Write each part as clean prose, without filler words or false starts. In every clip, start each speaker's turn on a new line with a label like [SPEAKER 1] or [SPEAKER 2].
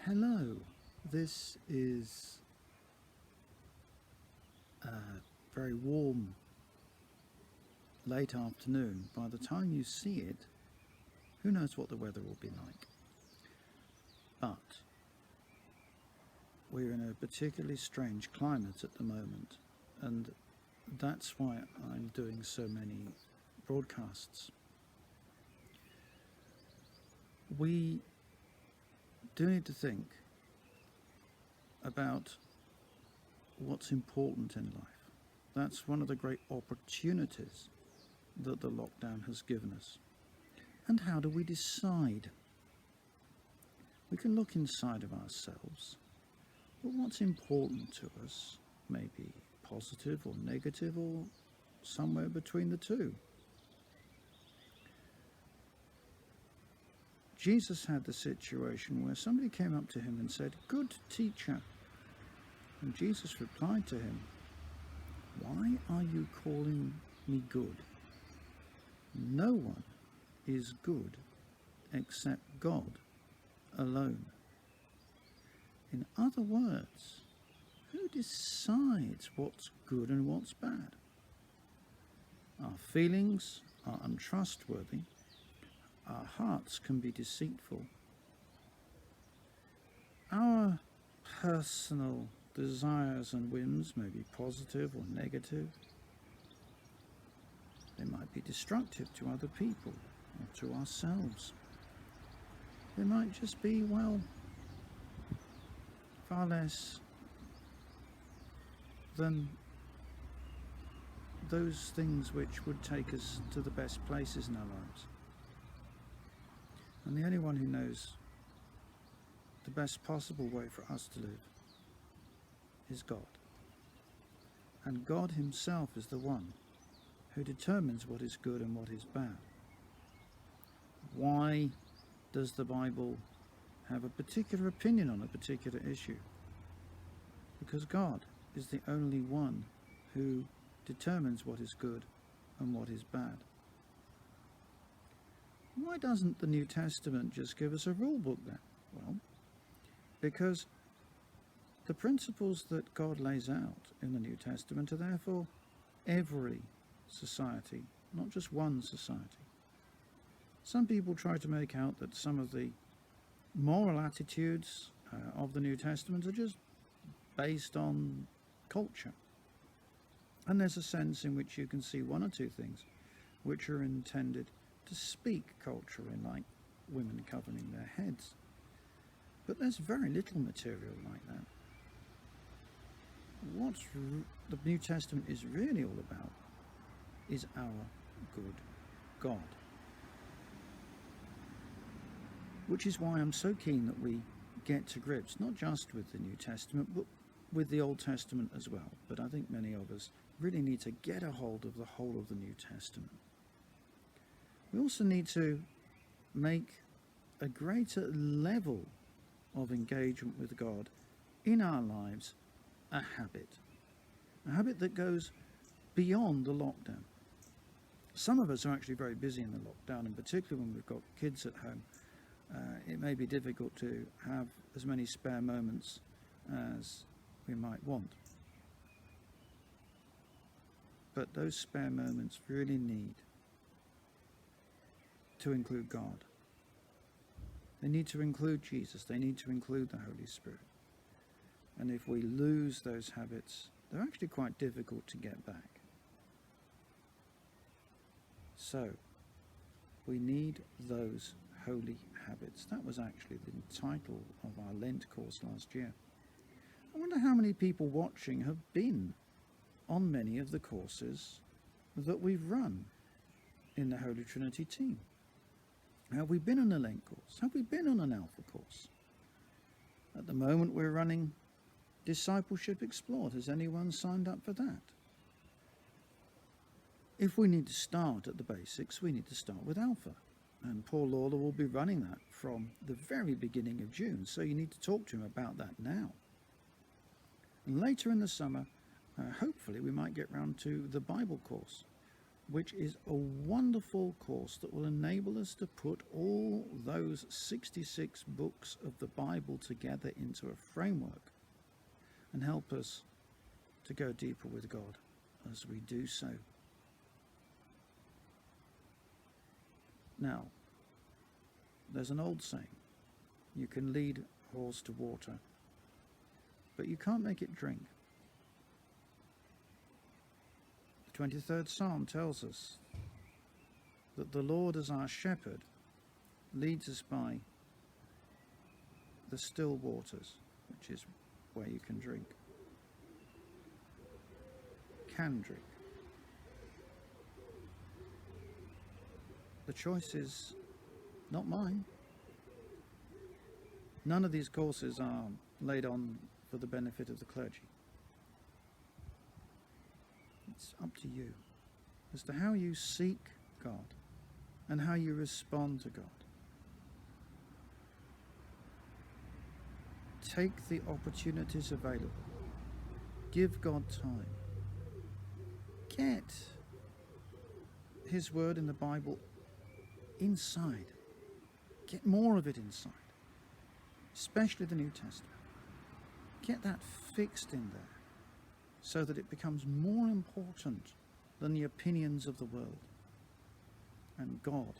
[SPEAKER 1] Hello, this is a very warm late afternoon. By the time you see it, who knows what the weather will be like. But we're in a particularly strange climate at the moment, and that's why I'm doing so many broadcasts. We do need to think about what's important in life. That's one of the great opportunities that the lockdown has given us. And how do we decide? We can look inside of ourselves, but what's important to us may be positive or negative or somewhere between the two. Jesus had the situation where somebody came up to him and said, "Good teacher." And Jesus replied to him, "Why are you calling me good? No one is good except God alone." In other words, who decides what's good and what's bad? Our feelings are untrustworthy. Our hearts can be deceitful. Our personal desires and whims may be positive or negative. They might be destructive to other people or to ourselves. They might just be, well, far less than those things which would take us to the best places in our lives. And the only one who knows the best possible way for us to live is God. And God himself is the one who determines what is good and what is bad. Why does the Bible have a particular opinion on a particular issue? Because God is the only one who determines what is good and what is bad. Why doesn't the New Testament just give us a rule book then? Well, because the principles that God lays out in the New Testament are there for every society, not just one society. Some people try to make out that some of the moral attitudes of the New Testament are just based on culture. And there's a sense in which you can see one or two things which are intended to speak culturally, like women covering their heads. But there's very little material like that. What the New Testament is really all about is our good God. Which is why I'm so keen that we get to grips, not just with the New Testament, but with the Old Testament as well. But I think many of us really need to get a hold of the whole of the New Testament. We also need to make a greater level of engagement with God in our lives a habit that goes beyond the lockdown. Some of us are actually very busy in the lockdown, and particularly when we've got kids at home, it may be difficult to have as many spare moments as we might want. But those spare moments really need to include God. They need to include Jesus. They need to include the Holy Spirit. And if we lose those habits, they're actually quite difficult to get back. So, we need those holy habits. That was actually the title of our Lent course last year. I wonder how many people watching have been on many of the courses that we've run in the Holy Trinity team. Have we been on a Lent course? Have we been on an Alpha course? At the moment we're running Discipleship Explored. Has anyone signed up for that? If we need to start at the basics, we need to start with Alpha. And Paul Lawler will be running that from the very beginning of June, so you need to talk to him about that now. And later in the summer, hopefully we might get round to the Bible course, which is a wonderful course that will enable us to put all those 66 books of the Bible together into a framework and help us to go deeper with God as we do so. Now, there's an old saying, you can lead a horse to water, but you can't make it drink. The 23rd Psalm tells us that the Lord as our shepherd leads us by the still waters, which is where you can drink. Can drink. The choice is not mine. None of these courses are laid on for the benefit of the clergy. It's up to you as to how you seek God and how you respond to God. Take the opportunities available. Give God time. Get His word in the Bible inside. Get more of it inside, especially the New Testament. Get that fixed in there so that it becomes more important than the opinions of the world. And God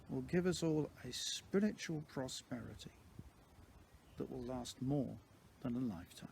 [SPEAKER 1] will give us all a spiritual prosperity that will last more than a lifetime.